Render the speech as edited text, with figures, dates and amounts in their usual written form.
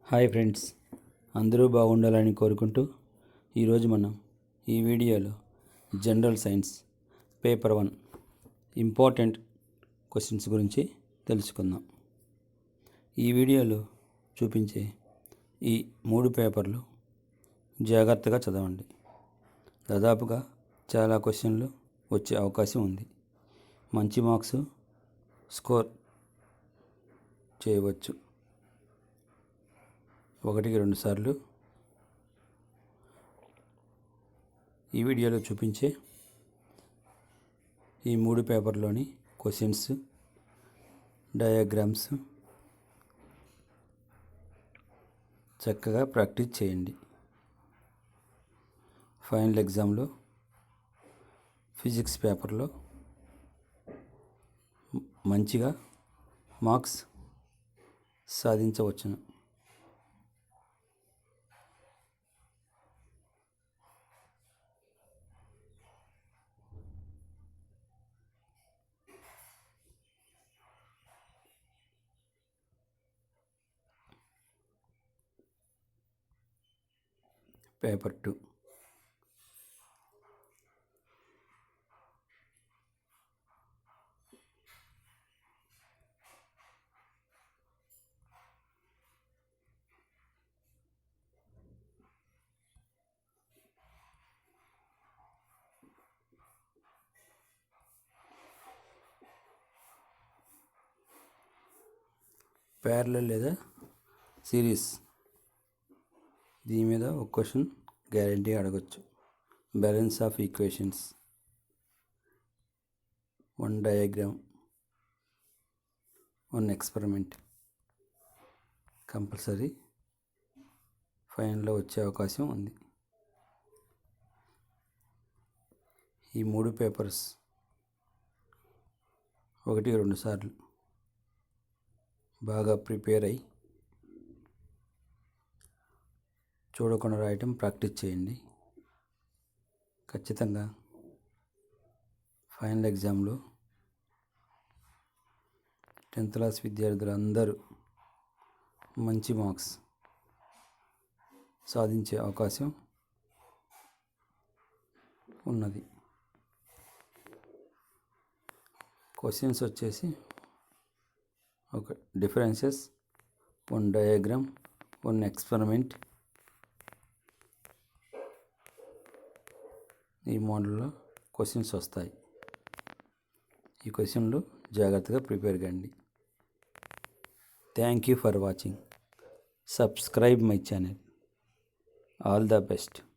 Hi friends, అందరూ బాగుండాలని కోరుకుంటూ ఈరోజు మనం ఈ వీడియోలో general science paper 1 important questions గురించి తెలుసుకుందాం. ఈ వీడియోలో చూపించే ఈ 3 పేపర్లు జాగ్రత్తగా చదవండి. దాదాపుగా చాలా క్వశ్చన్లు వచ్చే అవకాశం ఉంది. మంచి మార్క్స్ స్కోర్ చేయవచ్చు. 1-2 సార్లు ఈ వీడియోలో చూపించే ఈ 3 పేపర్లోని క్వశ్చన్స్, డయాగ్రామ్స్ చక్కగా ప్రాక్టీస్ చేయండి. ఫైనల్ ఎగ్జామ్లో ఫిజిక్స్ పేపర్లో మంచిగా మార్క్స్ సాధించవచ్చును. పేపర్ 2 ప్యారలల్ లేదా సిరీస్. దీని మీద ఒక క్వశ్చన్ గ్యారంటీ అడగచ్చు. Balance of equations, 1 diagram, 1 experiment compulsory ఫైనల్లో వచ్చే అవకాశం ఉంది. ఈ 3 పేపర్స్ 1-2 సార్లు బాగా ప్రిపేర్ అయ్యి చూడకుండా రాయటం ప్రాక్టీస్ చేయండి. ఖచ్చితంగా ఫైనల్ ఎగ్జామ్లో 10th క్లాస్ విద్యార్థులందరూ మంచి మార్క్స్ సాధించే అవకాశం ఉన్నది. క్వశ్చన్స్ వచ్చేసి ఒక డిఫరెన్సెస్, 1 డయాగ్రామ్, 1 ఎక్స్పెరిమెంట్, ఈ మోడల్లో క్వశ్చన్స్ వస్తాయి. ఈ క్వశ్చన్లు జాగ్రత్తగా ప్రిపేర్ కండి. Thank you for watching. Subscribe my channel. All the best.